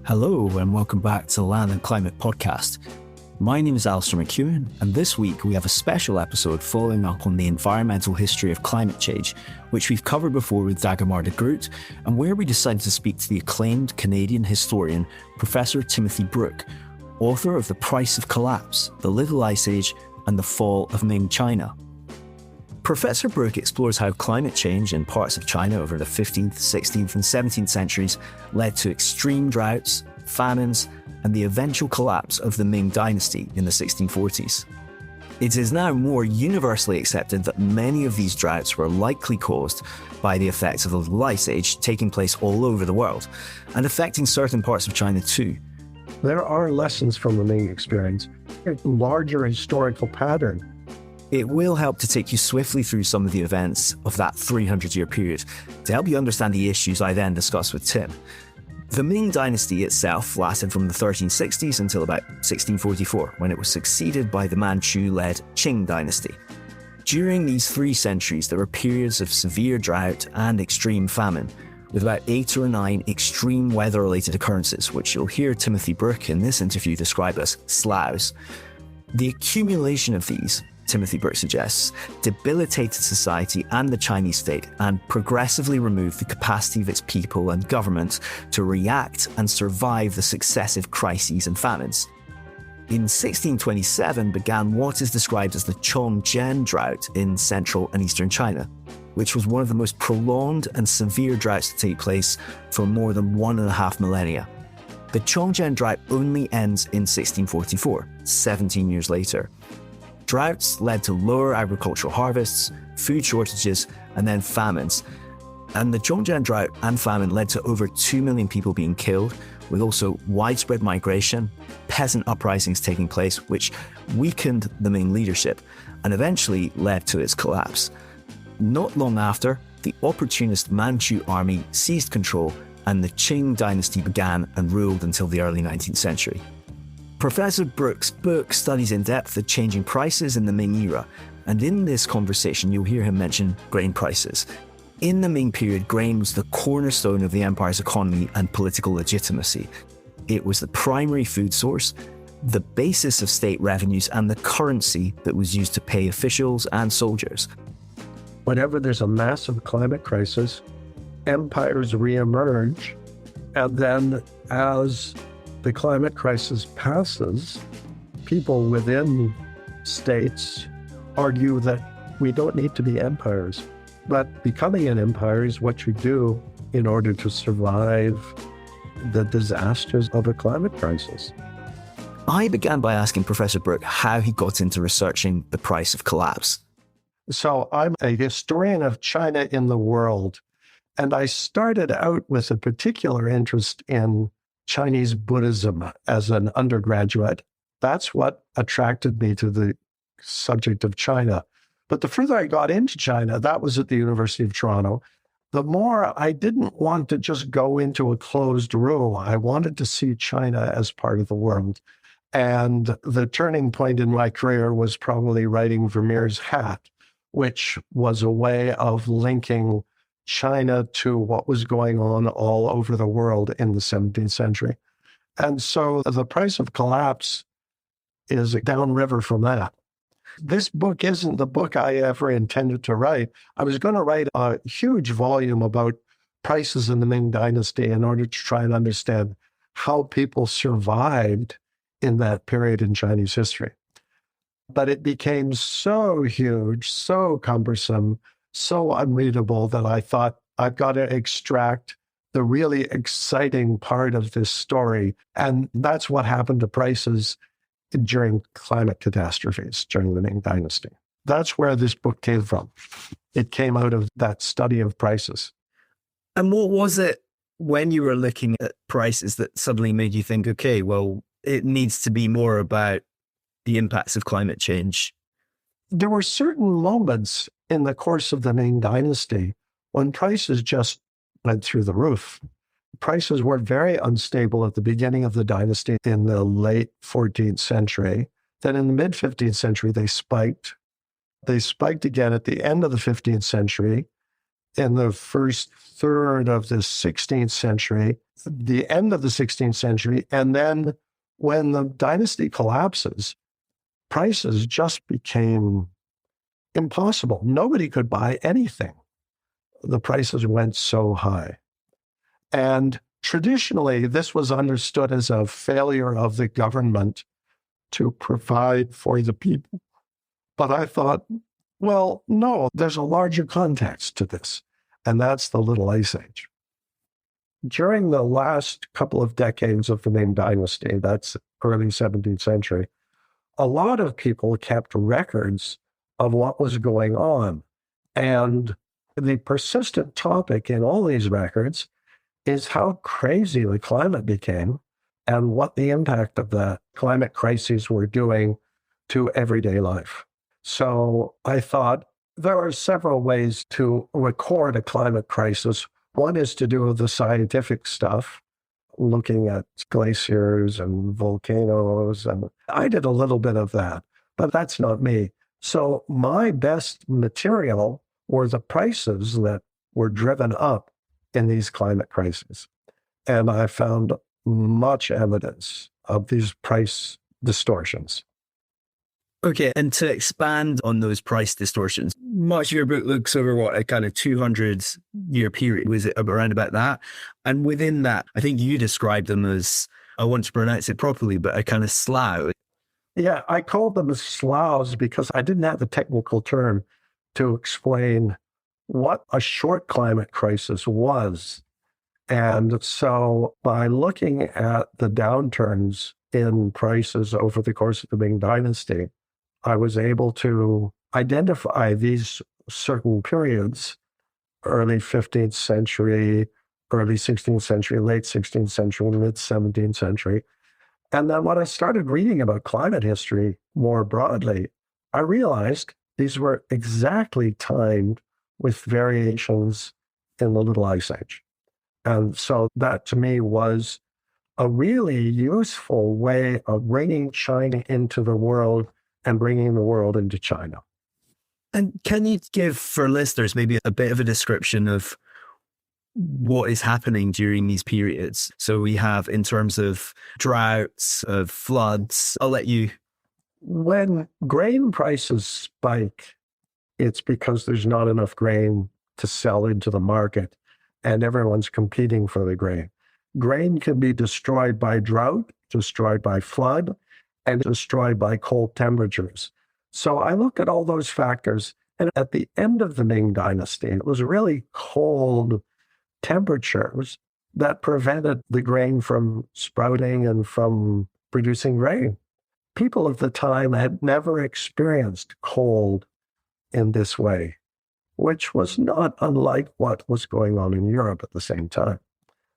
Hello and welcome back to the Land and Climate podcast. My name is Alasdair McEwen, and this week we have a special episode following up on the environmental history of climate change, which we've covered before with Dagmar de Groot, and where we decided to speak to the acclaimed Canadian historian, Professor Tim Brook, author of The Price of Collapse, The Little Ice Age, and The Fall of Ming China. Professor Brook explores how climate change in parts of China over the 15th, 16th and 17th centuries led to extreme droughts, famines, and the eventual collapse of the Ming dynasty in the 1640s. It is now more universally accepted that many of these droughts were likely caused by the effects of the Little Ice Age taking place all over the world, and affecting certain parts of China too. There are lessons from the Ming experience, a larger historical pattern. It will help to take you swiftly through some of the events of that 300-year period to help you understand the issues I then discussed with Tim. The Ming dynasty itself lasted from the 1360s until about 1644, when it was succeeded by the Manchu-led Qing dynasty. During these 3 centuries, there were periods of severe drought and extreme famine, with about 8 or 9 extreme weather-related occurrences, which you'll hear Tim Brook in this interview describe as sloughs. The accumulation of these, Tim Brook suggests, debilitated society and the Chinese state and progressively removed the capacity of its people and government to react and survive the successive crises and famines. In 1627 began what is described as the Chongjian drought in central and eastern China, which was one of the most prolonged and severe droughts to take place for more than 1.5 millennia. The Chongjian drought only ends in 1644, 17 years later. Droughts led to lower agricultural harvests, food shortages, and then famines. And the Chongjian drought and famine led to over 2 million people being killed, with also widespread migration, peasant uprisings taking place, which weakened the Ming leadership and eventually led to its collapse. Not long after, the opportunist Manchu army seized control and the Qing dynasty began and ruled until the early 19th century. Professor Brook's book studies in depth the changing prices in the Ming era, and in this conversation you'll hear him mention grain prices. In the Ming period, grain was the cornerstone of the empire's economy and political legitimacy. It was the primary food source, the basis of state revenues, and the currency that was used to pay officials and soldiers. Whenever there's a massive climate crisis, empires reemerge, and then as the climate crisis passes, people within states argue that we don't need to be empires. But becoming an empire is what you do in order to survive the disasters of a climate crisis. I began by asking Professor Brook how he got into researching the price of collapse. So I'm a historian of China in the world, and I started out with a particular interest in Chinese Buddhism as an undergraduate. That's what attracted me to the subject of China. But the further I got into China, that was at the University of Toronto, the more I didn't want to just go into a closed room. I wanted to see China as part of the world. And the turning point in my career was probably writing Vermeer's Hat, which was a way of linking China to what was going on all over the world in the 17th century. And so The Price of Collapse is downriver from that. This book isn't the book I ever intended to write. I was going to write a huge volume about prices in the Ming Dynasty in order to try and understand how people survived in that period in Chinese history. But it became so huge, so cumbersome, so unreadable that I thought I've got to extract the really exciting part of this story. And that's what happened to prices during climate catastrophes during the Ming Dynasty. That's where this book came from. It came out of that study of prices. And what was it when you were looking at prices that suddenly made you think, okay, well, it needs to be more about the impacts of climate change? There were certain moments in the course of the Ming Dynasty when prices just went through the roof. Prices were very unstable at the beginning of the dynasty in the late 14th century. Then in the mid-15th century, they spiked. They spiked again at the end of the 15th century. in the first third of the 16th century, the end of the 16th century. And then when the dynasty collapses, prices just became impossible. Nobody could buy anything. The prices went so high. And traditionally, this was understood as a failure of the government to provide for the people. But I thought, well, no, there's a larger context to this, and that's the Little Ice Age. During the last couple of decades of the Ming Dynasty, that's early 17th century, a lot of people kept records of what was going on. And the persistent topic in all these records is how crazy the climate became and what the impact of the climate crises were doing to everyday life. So I thought there are several ways to record a climate crisis. One is to do the scientific stuff, looking at glaciers and volcanoes. And I did a little bit of that, but that's not me. So my best material were the prices that were driven up in these climate crises. And I found much evidence of these price distortions. Okay, and to expand on those price distortions, much of your book looks over a kind of 200-year period. Was it around about that? And within that, I think you described them as, I want to pronounce it properly, but a kind of slough. Yeah, I called them sloughs because I didn't have a technical term to explain what a short climate crisis was. And so by looking at the downturns in prices over the course of the Ming Dynasty, I was able to identify these certain periods, early 15th century, early 16th century, late 16th century, mid 17th century. And then when I started reading about climate history more broadly, I realized these were exactly timed with variations in the Little Ice Age. And so that to me was a really useful way of bringing China into the world and bringing the world into China. And can you give for listeners maybe a bit of a description of what is happening during these periods? So we have in terms of droughts, of floods. I'll let you. When grain prices spike, it's because there's not enough grain to sell into the market and everyone's competing for the grain. Grain can be destroyed by drought, destroyed by flood, and destroyed by cold temperatures. So I looked at all those factors, and at the end of the Ming Dynasty, it was really cold temperatures that prevented the grain from sprouting and from producing grain. People of the time had never experienced cold in this way, which was not unlike what was going on in Europe at the same time.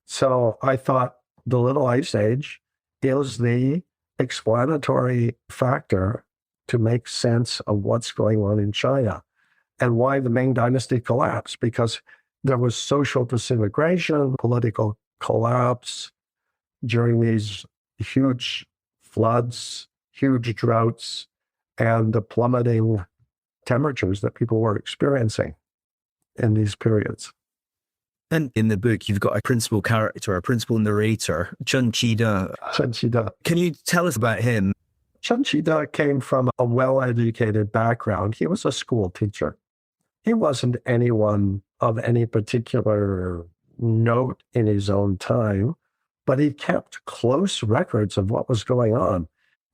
So I thought the Little Ice Age is the explanatory factor to make sense of what's going on in China and why the Ming Dynasty collapsed, because there was social disintegration, political collapse during these huge floods, huge droughts, and the plummeting temperatures that people were experiencing in these periods. And in the book, you've got a principal character, a principal narrator, Chen Qida. Chen Qida. Can you tell us about him? Chen Qida came from a well-educated background. He was a school teacher. He wasn't anyone of any particular note in his own time, but he kept close records of what was going on.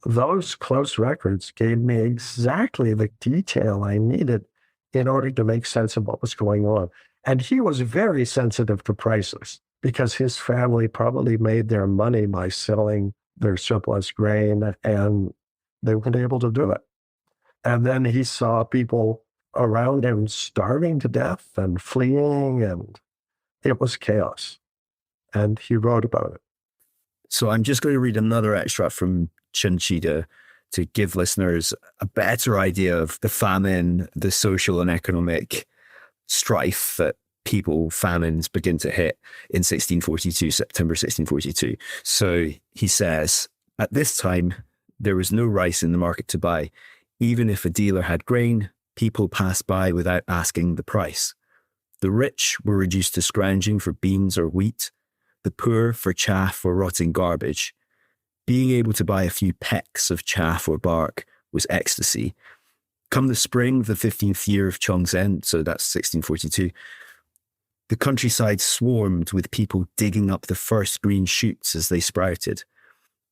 Those close records gave me exactly the detail I needed in order to make sense of what was going on. And he was very sensitive to prices because his family probably made their money by selling their surplus grain, and they weren't able to do it. And then he saw people around him starving to death and fleeing, and it was chaos. And he wrote about it. So I'm just going to read another extract from Chen Qida to give listeners a better idea of the famine, the social and economic strife that famines begin to hit in 1642, September 1642. So he says, at this time, there was no rice in the market to buy. Even if a dealer had grain, people passed by without asking the price. The rich were reduced to scrounging for beans or wheat, the poor for chaff or rotting garbage. Being able to buy a few pecks of chaff or bark was ecstasy. Come the spring, the 15th year of Chongzhen, so that's 1642, the countryside swarmed with people digging up the first green shoots as they sprouted.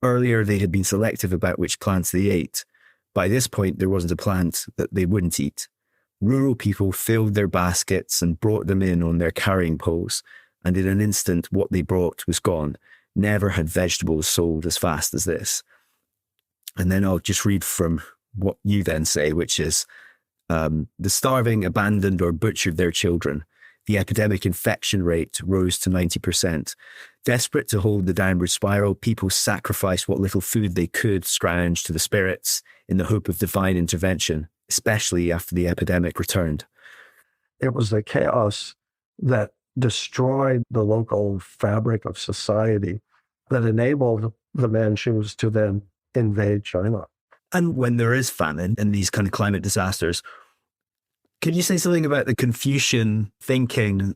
Earlier, they had been selective about which plants they ate. By this point, there wasn't a plant that they wouldn't eat. Rural people filled their baskets and brought them in on their carrying poles, and in an instant, what they brought was gone. Never had vegetables sold as fast as this. And then I'll just read from what you then say, which is, the starving abandoned or butchered their children. The epidemic infection rate rose to 90%. Desperate to hold the downward spiral, people sacrificed what little food they could scrounge to the spirits in the hope of divine intervention, especially after the epidemic returned. It was the chaos that destroyed the local fabric of society that enabled the Manchus to then invade China. And when there is famine and these kind of climate disasters, can you say something about the Confucian thinking?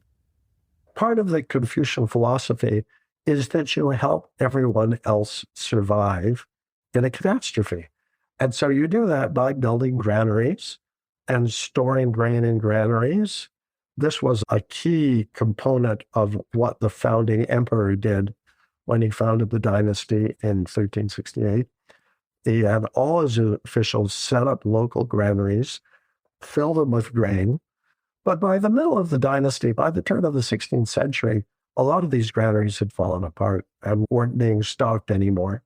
Part of the Confucian philosophy is that you help everyone else survive in a catastrophe. And so you do that by building granaries and storing grain in granaries. This was a key component of what the founding emperor did when he founded the dynasty in 1368. He had all his officials set up local granaries, fill them with grain. But by the middle of the dynasty, by the turn of the 16th century, a lot of these granaries had fallen apart and weren't being stocked anymore.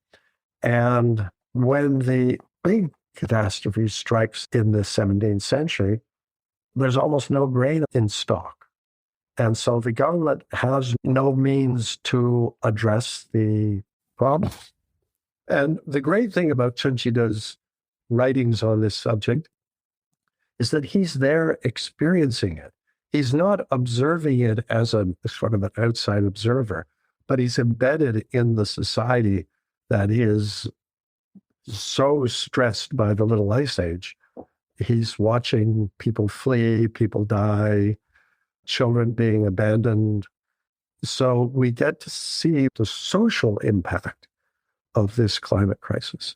And when the big catastrophe strikes in the 17th century, there's almost no grain in stock. And so the government has no means to address the problem. And the great thing about Sun Chida's writings on this subject is that he's there experiencing it. He's not observing it as a sort of an outside observer, but he's embedded in the society that is so stressed by the Little Ice Age. He's watching people flee, people die, children being abandoned. So we get to see the social impact of this climate crisis.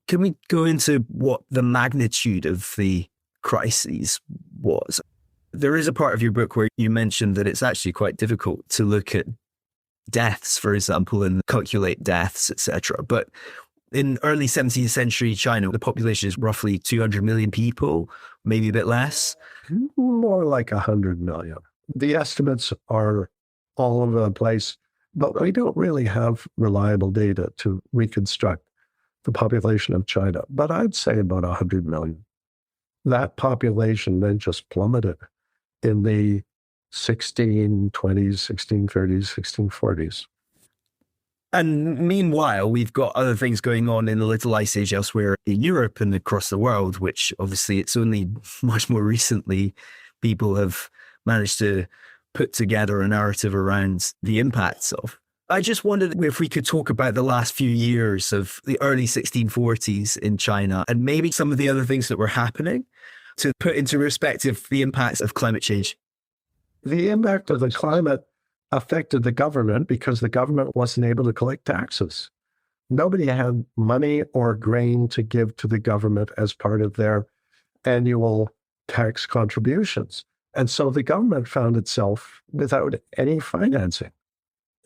Can we go into what the magnitude of the crises was? There is a part of your book where you mentioned that it's actually quite difficult to look at deaths, for example, and calculate deaths, etc. But in early 17th century China, the population is roughly 200 million people, maybe a bit less. More like 100 million. The estimates are all over the place, but we don't really have reliable data to reconstruct the population of China. But I'd say about 100 million. That population then just plummeted in the 1620s, 1630s, 1640s. And meanwhile, we've got other things going on in the Little Ice Age elsewhere in Europe and across the world, which obviously it's only much more recently people have managed to put together a narrative around the impacts of. I just wondered if we could talk about the last few years of the early 1640s in China and maybe some of the other things that were happening to put into perspective the impacts of climate change. The impact of the climate affected the government because the government wasn't able to collect taxes. Nobody had money or grain to give to the government as part of their annual tax contributions. And so the government found itself without any financing.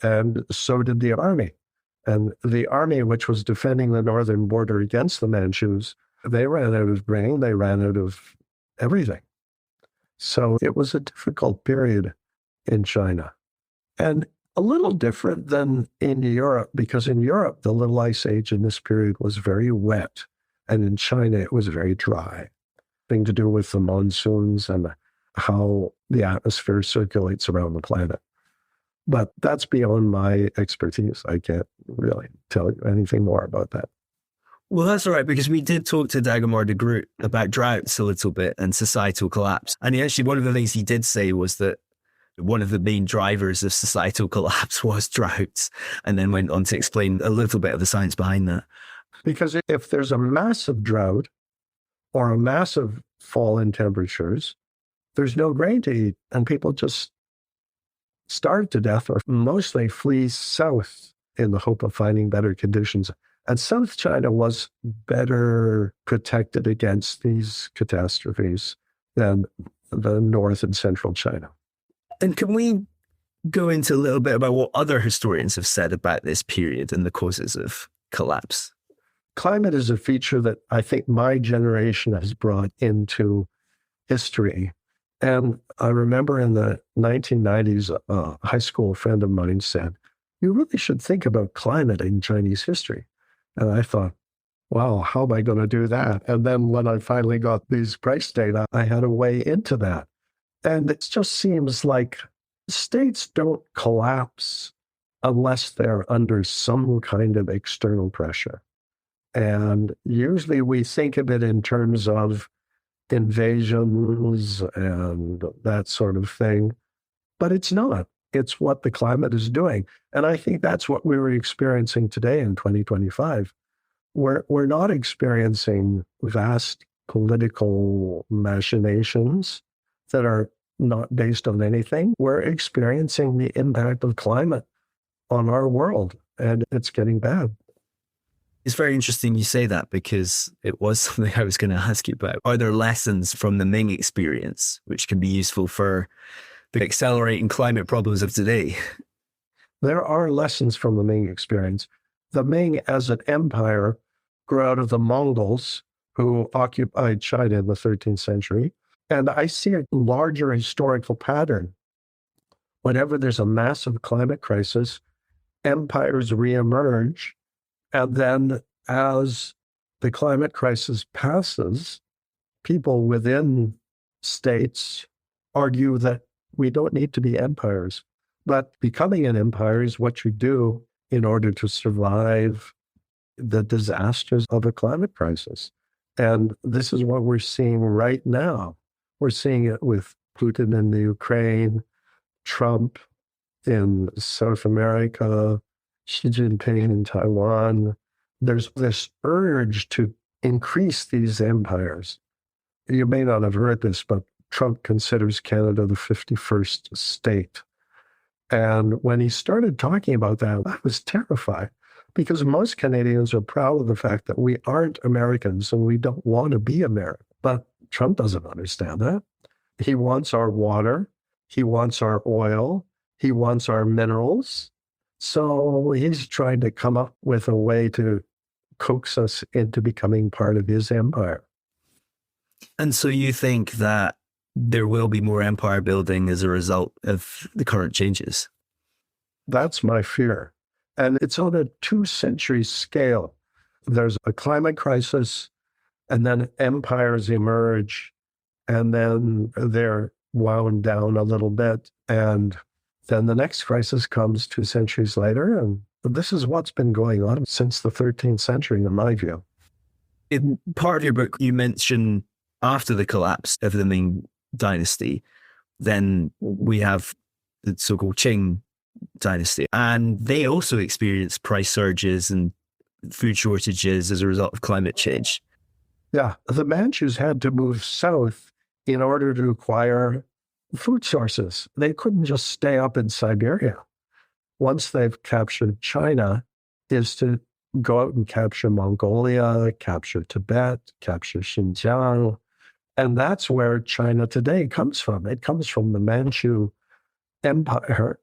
And so did the army. And the army, which was defending the northern border against the Manchus, they ran out of grain, they ran out of everything. So it was a difficult period in China. And a little different than in Europe, because in Europe, the Little Ice Age in this period was very wet. And in China, it was very dry. Thing to do with the monsoons and how the atmosphere circulates around the planet. But that's beyond my expertise. I can't really tell you anything more about that. Well, that's all right, because we did talk to Dagomar de Groot about droughts a little bit and societal collapse. And actually, one of the things he did say was that one of the main drivers of societal collapse was droughts, and then went on to explain a little bit of the science behind that. Because if there's a massive drought or a massive fall in temperatures, there's no grain to eat, and people just starve to death or mostly flee south in the hope of finding better conditions. And South China was better protected against these catastrophes than the North and Central China. And can we go into a little bit about what other historians have said about this period and the causes of collapse? Climate is a feature that I think my generation has brought into history. And I remember in the 1990s, a high school friend of mine said, "You really should think about climate in Chinese history." And I thought, wow, how am I going to do that? And then when I finally got these price data, I had a way into that. And it just seems like states don't collapse unless they're under some kind of external pressure. And usually we think of it in terms of invasions and that sort of thing, but it's not. It's what the climate is doing. And I think that's what we were experiencing today in 2025. We're not experiencing vast political machinations that are not based on anything. We're experiencing the impact of climate on our world, and it's getting bad. It's very interesting you say that, because it was something I was going to ask you about. Are there lessons from the Ming experience which can be useful for the accelerating climate problems of today? There are lessons from the Ming experience. The Ming as an empire grew out of the Mongols who occupied China in the 13th century. And I see a larger historical pattern. Whenever there's a massive climate crisis, empires reemerge. And then as the climate crisis passes, people within states argue that we don't need to be empires. But becoming an empire is what you do in order to survive the disasters of a climate crisis. And this is what we're seeing right now. We're seeing it with Putin in the Ukraine, Trump in South America, Xi Jinping in Taiwan. There's this urge to increase these empires. You may not have heard this, but Trump considers Canada the 51st state. And when he started talking about that, I was terrified, because most Canadians are proud of the fact that we aren't Americans and we don't want to be American. But Trump doesn't understand that. He wants our water. He wants our oil. He wants our minerals. So he's trying to come up with a way to coax us into becoming part of his empire. And so you think that there will be more empire building as a result of the current changes? That's my fear. And it's on a 2-century scale. There's a climate crisis, and then empires emerge, and then they're wound down a little bit. And then the next crisis comes 2 centuries later. And this is what's been going on since the 13th century, in my view. In part of your book, you mention after the collapse of the Ming dynasty, then we have the so-called Qing dynasty, and they also experienced price surges and food shortages as a result of climate change. Yeah, the Manchus had to move south in order to acquire food sources. They couldn't just stay up in Siberia. Once they've captured China, is to go out and capture Mongolia, capture Tibet, capture Xinjiang. And that's where China today comes from. It comes from the Manchu Empire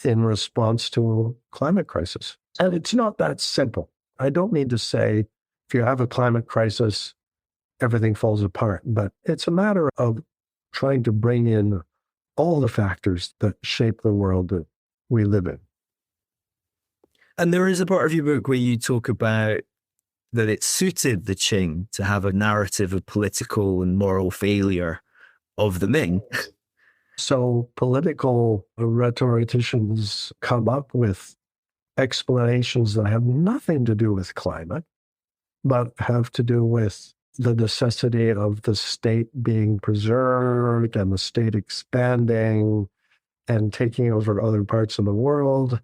in response to climate crisis. And it's not that simple. I don't mean to say if you have a climate crisis, everything falls apart, but it's a matter of trying to bring in all the factors that shape the world that we live in. And there is a part of your book where you talk about that it suited the Qing to have a narrative of political and moral failure of the Ming. So political rhetoricians come up with explanations that have nothing to do with climate, but have to do with the necessity of the state being preserved and the state expanding and taking over other parts of the world.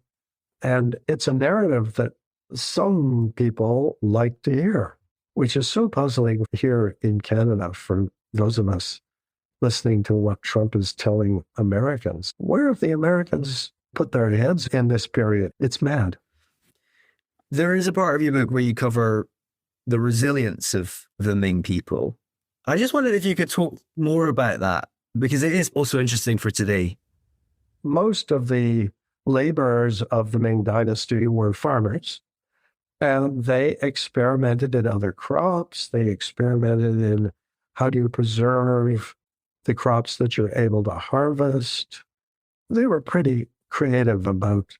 And it's a narrative that some people like to hear, which is so puzzling here in Canada for those of us listening to what Trump is telling Americans. Where have the Americans put their heads in this period? It's mad. There is a part of your book where you cover the resilience of the Ming people. I just wondered if you could talk more about that, because it is also interesting for today. Most of the laborers of the Ming Dynasty were farmers, and they experimented in other crops. They experimented in how do you preserve the crops that you're able to harvest. They were pretty creative about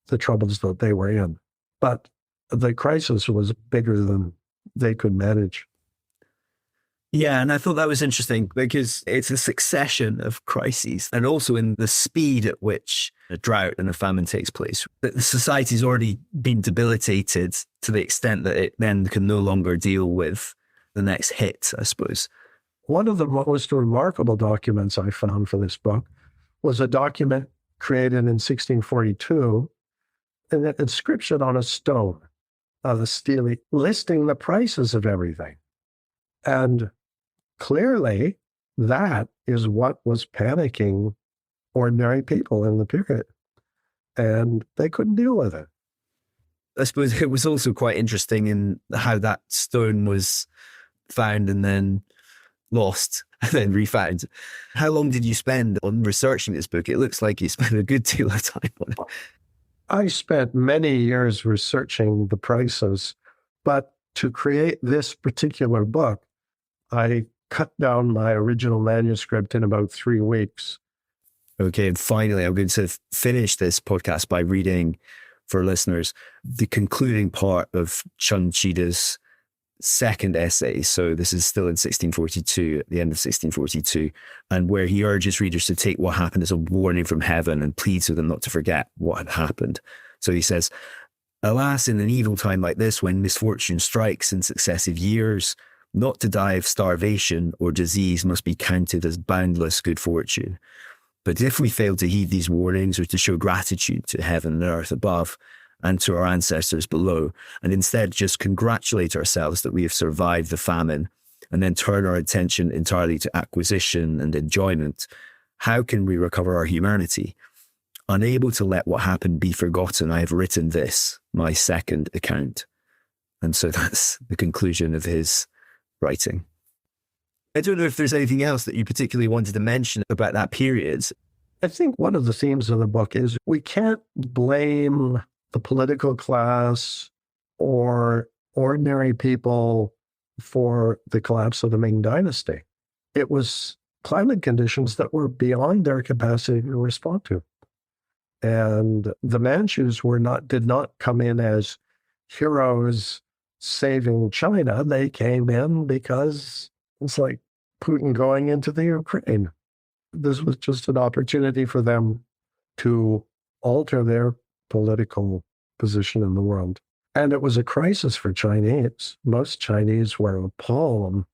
the troubles that they were in. But the crisis was bigger than they could manage. Yeah, and I thought that was interesting because it's a succession of crises, and also in the speed at which a drought and a famine takes place. The society's already been debilitated to the extent that it then can no longer deal with the next hit, I suppose. One of the most remarkable documents I found for this book was a document created in 1642, an inscription on a stone, a stele, listing the prices of everything. And clearly, that is what was panicking ordinary people in the period. And they couldn't deal with it. I suppose it was also quite interesting in how that stone was found and then lost and then refound. How long did you spend on researching this book? It looks like you spent a good deal of time on it. I spent many years researching the prices, but to create this particular book, I cut down my original manuscript in about 3 weeks. Okay, and finally, I'm going to finish this podcast by reading for listeners the concluding part of Chun Chida's second essay. So this is still in 1642, at the end of 1642, and where he urges readers to take what happened as a warning from heaven and pleads with them not to forget what had happened. So he says, "Alas, in an evil time like this, when misfortune strikes in successive years, not to die of starvation or disease must be counted as boundless good fortune. But if we fail to heed these warnings or to show gratitude to heaven and earth above and to our ancestors below, and instead just congratulate ourselves that we have survived the famine and then turn our attention entirely to acquisition and enjoyment, how can we recover our humanity? Unable to let what happened be forgotten, I have written this, my second account." And so that's the conclusion of his writing. I don't know if there's anything else that you particularly wanted to mention about that period. I think one of the themes of the book is we can't blame the political class or ordinary people for the collapse of the Ming Dynasty. It was climate conditions that were beyond their capacity to respond to. And the Manchus did not come in as heroes saving China. They came in because it's like Putin going into the Ukraine. This was just an opportunity for them to alter their political position in the world. And it was a crisis for Chinese. Most Chinese were appalled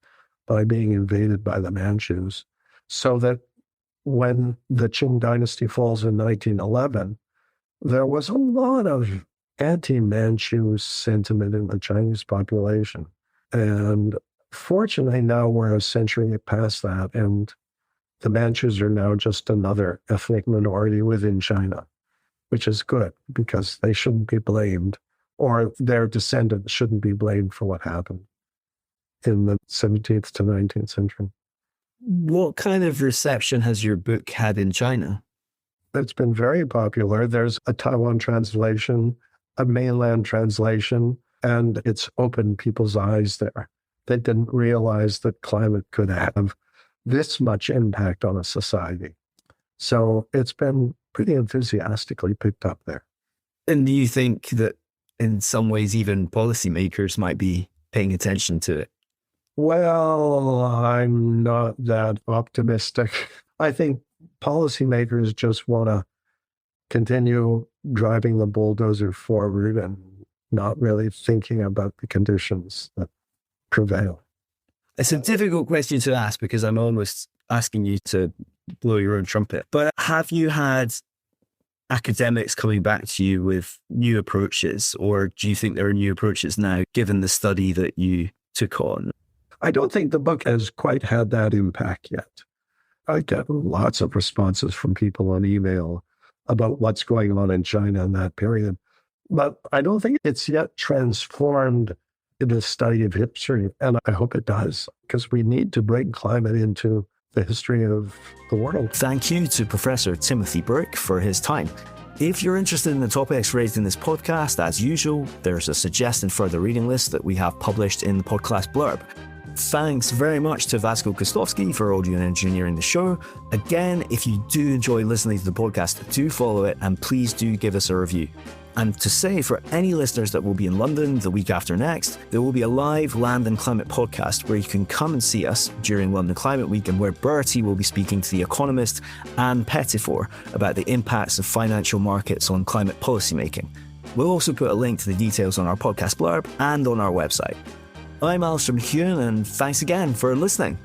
by being invaded by the Manchus. So that when the Qing dynasty falls in 1911, there was a lot of anti-Manchu sentiment in the Chinese population. And fortunately, now we're a century past that, and the Manchus are now just another ethnic minority within China, which is good because they shouldn't be blamed, or their descendants shouldn't be blamed for what happened in the 17th to 19th century. What kind of reception has your book had in China? It's been very popular. There's a Taiwan translation, a mainland translation, and it's opened people's eyes there. They didn't realize that climate could have this much impact on a society. So it's been pretty enthusiastically picked up there. And do you think that in some ways even policymakers might be paying attention to it? Well, I'm not that optimistic. I think policymakers just want to continue driving the bulldozer forward and not really thinking about the conditions that prevail. It's a difficult question to ask because I'm almost asking you to blow your own trumpet. But have you had academics coming back to you with new approaches, or do you think there are new approaches now, given the study that you took on? I don't think the book has quite had that impact yet. I get lots of responses from people on email about what's going on in China in that period. But I don't think it's yet transformed in the study of history. And I hope it does, because we need to bring climate into the history of the world. Thank you to Professor Timothy Brook for his time. If you're interested in the topics raised in this podcast, as usual, there's a suggested further reading list that we have published in the podcast blurb. Thanks very much to Vasco Kostovsky for audio and engineering the show. Again, if you do enjoy listening to the podcast, do follow it and please do give us a review. And to say, for any listeners that will be in London the week after next, there will be a live land and climate podcast where you can come and see us during London Climate Week, and where Bertie will be speaking to The Economist and Pettifor about the impacts of financial markets on climate policymaking. We'll also put a link to the details on our podcast blurb and on our website. I'm Alasdair, and thanks again for listening.